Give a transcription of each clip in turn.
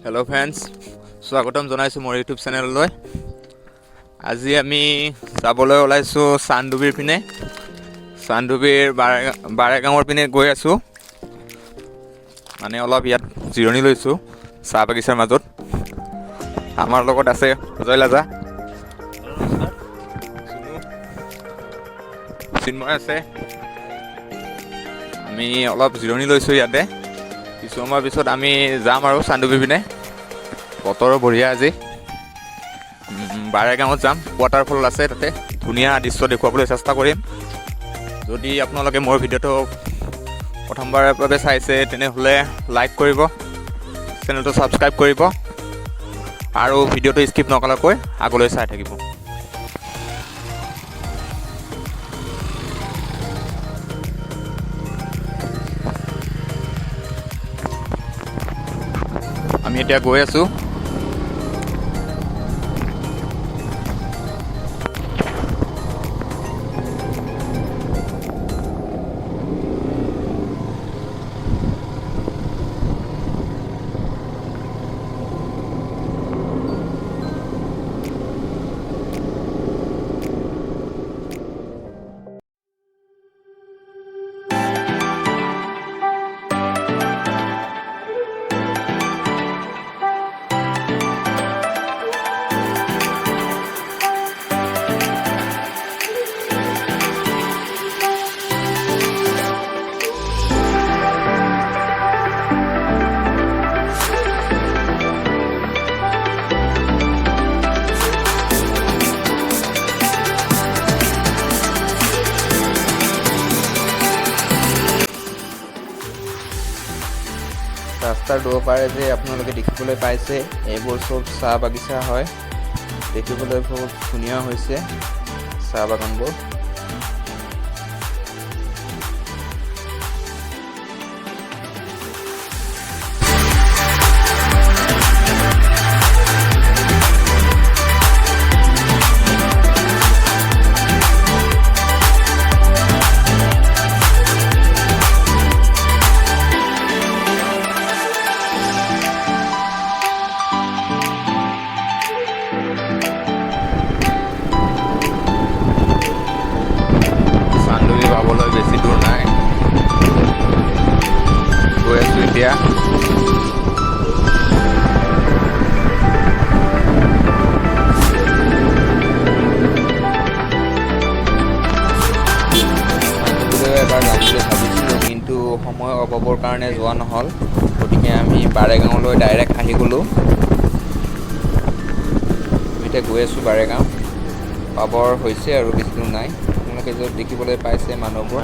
Hello' friends, স্বাগতম জনাইছোঁ মোৰ ইউটিউব চেনেললৈ। আজি আমি যাবলৈ ওলাইছোঁ চানডুবিৰ পিনে। চানডুবিৰ বাৰেগাঁৱৰ পিনে গৈ আছোঁ। মানে অলপ ইয়াত জিৰণি লৈছোঁ চাহ বাগিচাৰ মাজত। আমাৰ লগত আছে অজয় লাজা, চিন্ময় আছে। আমি অলপ জিৰণি লৈছোঁ ইয়াতে। কিছু সময়ৰ পিছত আমি যাম আৰু চানডুবি পিনে। বতৰো বঢ়িয়া আজি। বাৰেগাঁৱত যাম, ৱাটাৰফল আছে তাতে। ধুনীয়া দৃশ্য দেখুৱাবলৈ চেষ্টা কৰিম। যদি আপোনালোকে মোৰ ভিডিঅ'টো প্ৰথমবাৰৰ বাবে চাইছে তেনেহ'লে লাইক কৰিব, চেনেলটো ছাবস্ক্ৰাইব কৰিব আৰু ভিডিঅ'টো স্কিপ নকৰাকৈ আগলৈ চাই থাকিব। আমি এতিয়া গৈ আছোঁ। ৰাস্তাৰ দুয়োপাৰে যে আপোনালোকে দেখিবলৈ পাইছে, এইবোৰ চব চাহ বাগিচা হয়। দেখিবলৈ বহুত ধুনীয়া হৈছে চাহ বাগানবোৰ। বেছি দূৰ নাই, গৈ আছোঁ এতিয়া। এবাৰ যাম বুলি ভাবিছিলোঁ, কিন্তু সময় অভাৱৰ কাৰণে যোৱা নহ'ল। গতিকে আমি বাৰেগাঁৱলৈ ডাইৰেক্ট আহি গ'লোঁ। এতিয়া গৈ আছোঁ বাৰেগাঁও। পাবৰ হৈছে আৰু বেছি দূৰ নাই। আপোনালোকে য'ত দেখিবলৈ পাইছে মানুহবোৰ,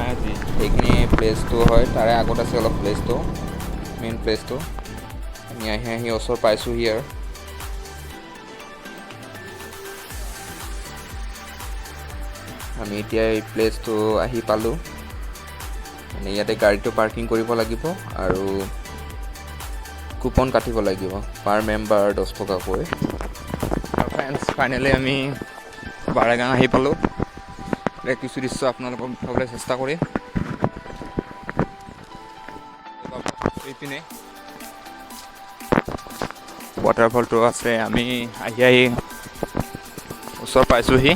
সেইখিনি প্লেচটো হয়। তাৰে আগত আছে অলপ প্লেচটো, মেইন প্লেচটো। আমি আহি ওচৰ পাইছোঁহি আৰু। আমি এতিয়া এই প্লেচটো আহি পালোঁ। মানে ইয়াতে গাড়ীটো পাৰ্কিং কৰিব লাগিব আৰু কুপন কাটিব লাগিব, পাৰ মেম্বাৰ 10 টকাকৈ। আৰু ফ্ৰেণ্ডছ, ফাইনেলি আমি বাৰেগাঁও আহি পালোঁ। কিছু দৃশ্য আপোনালোকক দেখাবলৈ চেষ্টা কৰিম। এইপিনে ৱাটাৰফলটো আছে। আমি আহি ওচৰ পাইছোঁহি।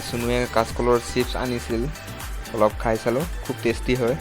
চুনুৱে কাঁচকলৰ চিপছ আনিছিল, অলপ খাই চালোঁ, খুব টেষ্টি হয়।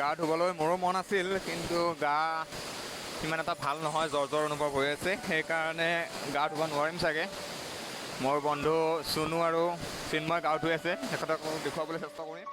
গা ধুবলৈ মোৰো মন আছিল, কিন্তু গা সিমান এটা ভাল নহয়, জ্বৰ অনুভৱ হৈ আছে, সেইকাৰণে গা ধুব নোৱাৰিম চাগে। মোৰ বন্ধু চুনু আৰু চিন্ময় গা ধুই আছে, তেখেতক দেখুৱাবলৈ চেষ্টা কৰিম।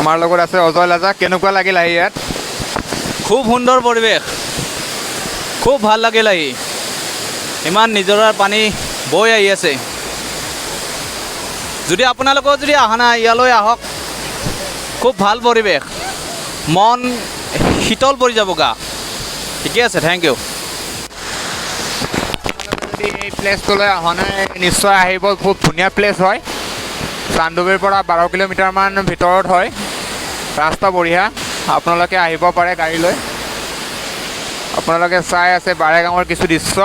আমাৰ লগত আছে অজয় লাজা। কেনেকুৱা লাগিল আহি ইয়াত? খুব সুন্দৰ পৰিৱেশ, খুব ভাল লাগিল আহি। ইমান নিজৰাৰ পানী বৈ আহি আছে। যদি আপোনালোকেও যদি অহা নাই, ইয়ালৈ আহক। খুব ভাল পৰিৱেশ, মন শীতল পৰি যাব গা। ঠিকে আছে, থেংক ইউ। যদি এই প্লেচটোলৈ অহা নাই, নিশ্চয় আহিব। খুব ধুনীয়া প্লেচ হয়। চানডুবিৰ পৰা 12 কিলোমিটাৰমান ভিতৰত হয়। ৰাস্তা বঢ়িয়া, আপোনালোকে আহিব পাৰে গাড়ী লৈ। আপোনালোকে চাই আছে বাৰেগাঁৱৰ কিছু দৃশ্য।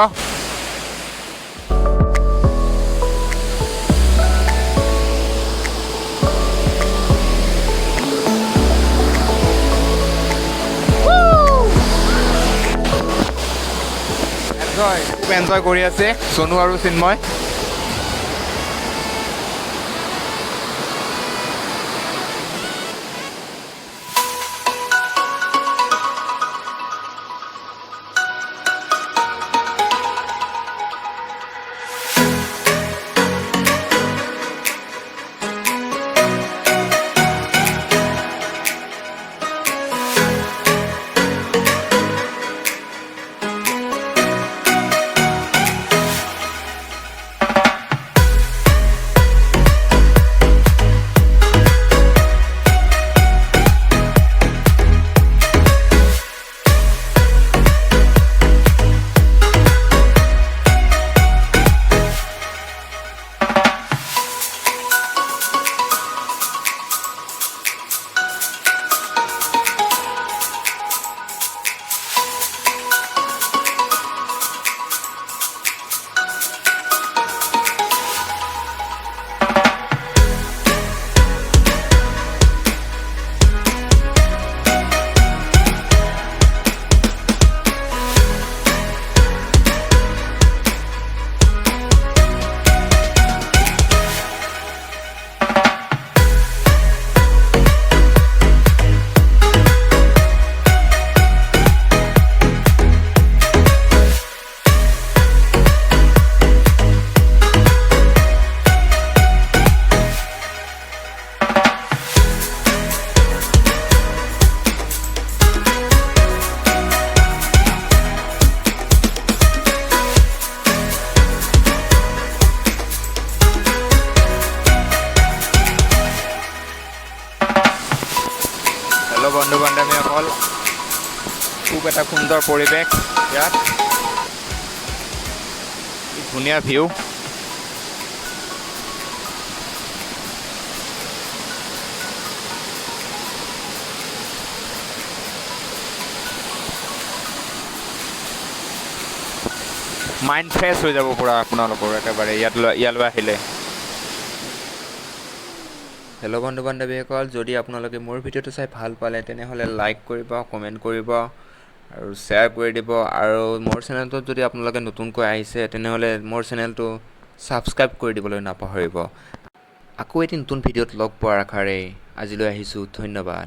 খুব এনজয় কৰি আছে চনু আৰু চিন্ময়। বন্ধু বান্ধৱীসকল, খুব এটা সুন্দৰ পৰিৱেশ ইয়াত। ধুনীয়া ভিউ। মাইণ্ড ফ্ৰেছ হৈ যাব পুৰা আপোনালোকৰ একেবাৰে ইয়ালৈ আহিলে। হেল্ল' বন্ধু বান্ধৱীসকল, যদি আপোনালোকে মোৰ ভিডিঅ'টো চাই ভাল পালে তেনেহ'লে লাইক কৰিব, কমেণ্ট কৰিব আৰু শ্বেয়াৰ কৰি দিব। আৰু মোৰ চেনেলটোত যদি আপোনালোকে নতুনকৈ আহিছে তেনেহ'লে মোৰ চেনেলটো ছাবস্ক্ৰাইব কৰি দিবলৈ নাপাহৰিব। আকৌ এটি নতুন ভিডিঅ'ত লগ পোৱাৰ আশাৰে আজিলৈ আহিছোঁ। ধন্যবাদ।